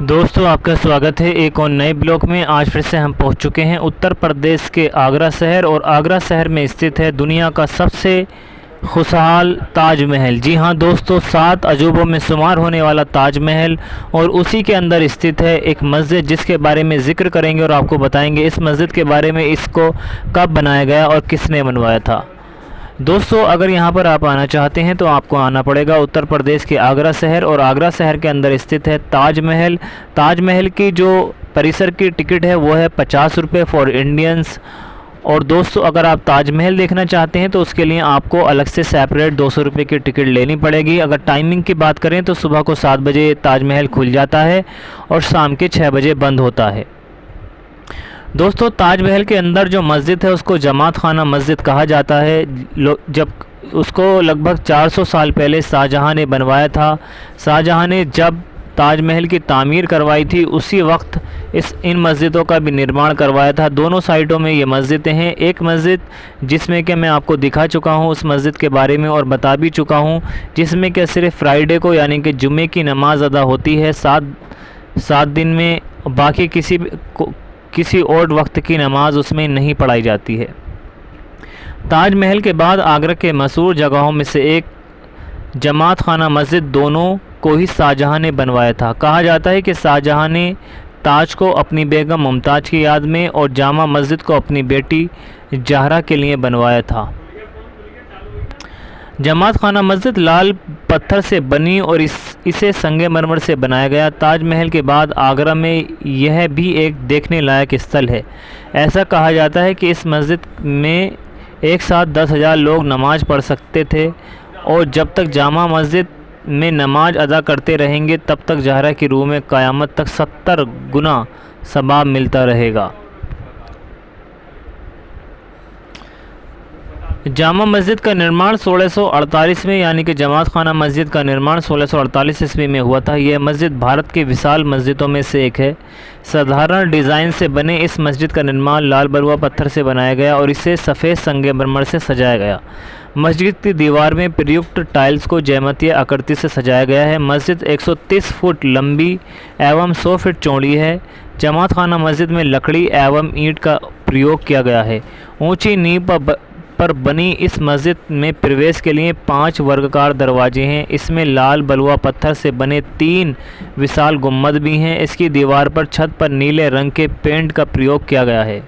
दोस्तों, आपका स्वागत है एक और नए ब्लॉग में। आज फिर से हम पहुंच चुके हैं उत्तर प्रदेश के आगरा शहर, और आगरा शहर में स्थित है दुनिया का सबसे खुशहाल ताजमहल। जी हां दोस्तों, 7 अजूबों में शुमार होने वाला ताजमहल, और उसी के अंदर स्थित है एक मस्जिद जिसके बारे में ज़िक्र करेंगे और आपको बताएंगे इस मस्जिद के बारे में, इसको कब बनाया गया और किसने बनवाया था। दोस्तों, अगर यहाँ पर आप आना चाहते हैं तो आपको आना पड़ेगा उत्तर प्रदेश के आगरा शहर, और आगरा शहर के अंदर स्थित है ताजमहल। ताजमहल की जो परिसर की टिकट है वो है 50 रुपये फॉर इंडियंस। और दोस्तों, अगर आप ताजमहल देखना चाहते हैं तो उसके लिए आपको अलग से सेपरेट 200 रुपये की टिकट लेनी पड़ेगी। अगर टाइमिंग की बात करें तो सुबह को 7 बजे ताजमहल खुल जाता है और शाम के 6 बजे बंद होता है। दोस्तों, ताजमहल के अंदर जो मस्जिद है उसको जमात खाना मस्जिद कहा जाता है। जब उसको लगभग 400 साल पहले शाहजहां ने बनवाया था। शाहजहां ने जब ताजमहल की तामीर करवाई थी उसी वक्त इन मस्जिदों का भी निर्माण करवाया था। दोनों साइडों में ये मस्जिदें हैं। एक मस्जिद जिसमें कि मैं आपको दिखा चुका हूँ उस मस्जिद के बारे में और बता भी चुका हूँ, जिसमें कि सिर्फ फ्राइडे को यानी कि जुम्मे की नमाज अदा होती है 7 दिन में। बाकी किसी और वक्त की नमाज उसमें नहीं पढ़ाई जाती है। ताजमहल के बाद आगरा के मशहूर जगहों में से एक जमात खाना मस्जिद, दोनों को ही शाहजहां ने बनवाया था। कहा जाता है कि शाहजहां ने ताज को अपनी बेगम मुमताज़ की याद में और जामा मस्जिद को अपनी बेटी जहरा के लिए बनवाया था। जमात खाना मस्जिद लाल पत्थर से बनी और इसे संगमरमर से बनाया गया। ताजमहल के बाद आगरा में यह भी एक देखने लायक स्थल है। ऐसा कहा जाता है कि इस मस्जिद में एक साथ 10,000 लोग नमाज पढ़ सकते थे, और जब तक जामा मस्जिद में नमाज अदा करते रहेंगे तब तक जहरा की रूह में क़यामत तक 70 गुना सवाब मिलता रहेगा। जामा मस्जिद का निर्माण 1648 में, यानी कि जमात खाना मस्जिद का निर्माण 1648 ईस्वी में हुआ था। यह मस्जिद भारत की विशाल मस्जिदों में से एक है। साधारण डिज़ाइन से बने इस मस्जिद का निर्माण लाल बलुआ पत्थर से बनाया गया और इसे सफ़ेद संगमरमर से सजाया गया। मस्जिद की दीवार में प्रयुक्त टाइल्स को ज्यामितीय आकृति से सजाया गया है। मस्जिद 130 फुट लंबी एवं 100 फीट चौड़ी है। जमात खाना मस्जिद में लकड़ी एवं ईंट का प्रयोग किया गया है। ऊंची नींव पर बनी इस मस्जिद में प्रवेश के लिए 5 वर्गाकार दरवाजे हैं। इसमें लाल बलुआ पत्थर से बने 3 विशाल गुम्बद भी हैं। इसकी दीवार पर छत पर नीले रंग के पेंट का प्रयोग किया गया है।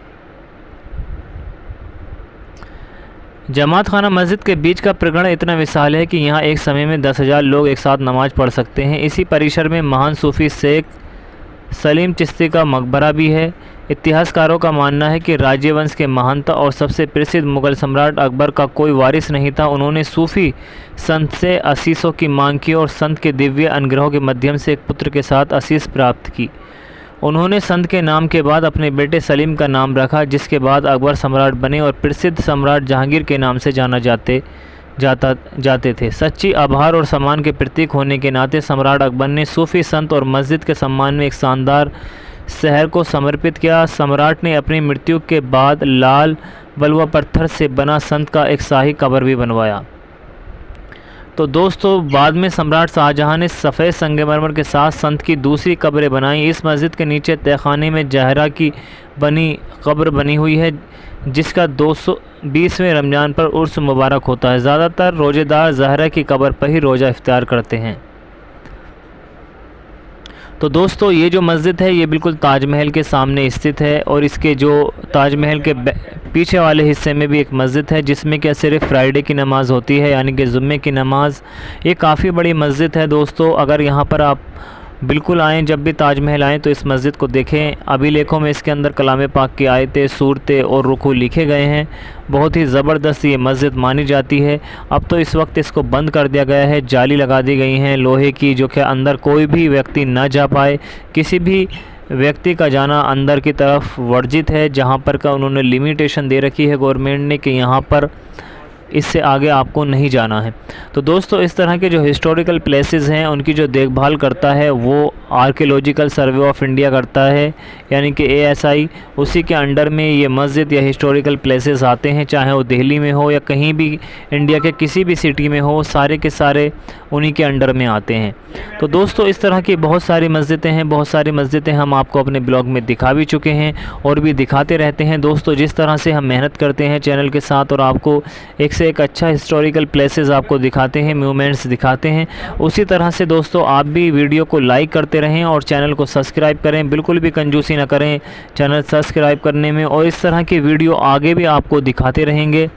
जमात खाना मस्जिद के बीच का प्रांगण इतना विशाल है कि यहाँ एक समय में 10,000 लोग एक साथ नमाज पढ़ सकते हैं। इसी परिसर में महान सूफी शेख सलीम चिश्ती का मकबरा भी है। इतिहासकारों का मानना है कि राज्यवंश के महंत और सबसे प्रसिद्ध मुगल सम्राट अकबर का कोई वारिस नहीं था। उन्होंने सूफी संत से आशीषों की मांग की और संत के दिव्य अनुग्रहों के माध्यम से एक पुत्र के साथ आशीष प्राप्त की। उन्होंने संत के नाम के बाद अपने बेटे सलीम का नाम रखा, जिसके बाद अकबर सम्राट बने और प्रसिद्ध सम्राट जहांगीर के नाम से जाते थे। सच्ची आभार और सम्मान के प्रतीक होने के नाते सम्राट अकबर ने सूफी संत और मस्जिद के सम्मान में एक शानदार शहर को समर्पित किया। सम्राट ने अपनी मृत्यु के बाद लाल बलुआ पत्थर से बना संत का एक शाही कब्र भी बनवाया। तो दोस्तों, बाद में सम्राट शाहजहां ने सफ़ेद संगमरमर के साथ संत की दूसरी कब्रें बनाई। इस मस्जिद के नीचे तहखाने में जहरा की कब्र बनी हुई है, जिसका 220वें रमज़ान पर उर्स मुबारक होता है। ज़्यादातर रोज़ेदार जहरा की कब्र पर ही रोज़ा इफ्तार करते हैं। तो दोस्तों, ये जो मस्जिद है ये बिल्कुल ताजमहल के सामने स्थित है, और इसके जो ताजमहल के पीछे वाले हिस्से में भी एक मस्जिद है जिसमें क्या सिर्फ फ्राइडे की नमाज़ होती है, यानी कि जुम्मे की नमाज़। ये काफ़ी बड़ी मस्जिद है दोस्तों। अगर यहाँ पर आप बिल्कुल आएँ, जब भी ताजमहल आएँ तो इस मस्जिद को देखें। अभिलेखों में इसके अंदर कलाम पाक की आयतें, सूरतें और रुकू लिखे गए हैं। बहुत ही ज़बरदस्त ये मस्जिद मानी जाती है। अब तो इस वक्त इसको बंद कर दिया गया है, जाली लगा दी गई हैं लोहे की, जो कि अंदर कोई भी व्यक्ति ना जा पाए। किसी भी व्यक्ति का जाना अंदर की तरफ वर्जित है। जहाँ पर का उन्होंने लिमिटेशन दे रखी है गवर्नमेंट ने कि यहाँ पर इससे आगे आपको नहीं जाना है। तो दोस्तों इस तरह के जो हिस्टोरिकल प्लेसेस हैं उनकी जो देखभाल करता है वो आर्कियोलॉजिकल सर्वे ऑफ इंडिया करता है, यानी कि ASI। उसी के अंडर में ये मस्जिद या हिस्टोरिकल प्लेसेस आते हैं, चाहे वो दिल्ली में हो या कहीं भी इंडिया के किसी भी सिटी में हो, सारे के सारे उन्हीं के अंडर में आते हैं। तो दोस्तों इस तरह की बहुत सारी मस्जिदें हैं, बहुत सारी मस्जिदें हम आपको अपने ब्लॉग में दिखा भी चुके हैं और भी दिखाते रहते हैं। दोस्तों जिस तरह से हम मेहनत करते हैं चैनल के साथ और आपको एक से एक अच्छा हिस्टोरिकल प्लेसेस आपको दिखाते हैं, मूवमेंट्स दिखाते हैं, उसी तरह से दोस्तों आप भी वीडियो को लाइक करते रहें और चैनल को सब्सक्राइब करें। बिल्कुल भी कंजूसी ना करें चैनल सब्सक्राइब करने में, और इस तरह की वीडियो आगे भी आपको दिखाते रहेंगे।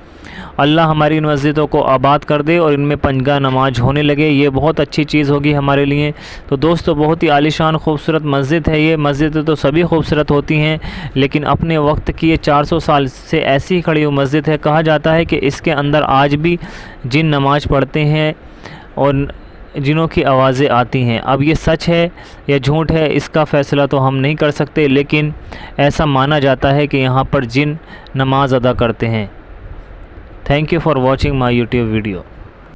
अल्लाह हमारी इन मस्जिदों को आबाद कर दे और इनमें पंजगा नमाज होने लगे, ये बहुत अच्छी चीज़ होगी हमारे लिए। तो दोस्तों बहुत ही आलीशान खूबसूरत मस्जिद है ये। मस्जिदें तो सभी खूबसूरत होती हैं, लेकिन अपने वक्त की ये 400 साल से ऐसी ही खड़ी हुई मस्जिद है। कहा जाता है कि इसके अंदर आज भी जिन नमाज पढ़ते हैं और जिनों की आवाज़ें आती हैं। अब ये सच है या झूठ है इसका फ़ैसला तो हम नहीं कर सकते, लेकिन ऐसा माना जाता है कि यहाँ पर जिन नमाज अदा करते हैं। Thank you for watching my YouTube video.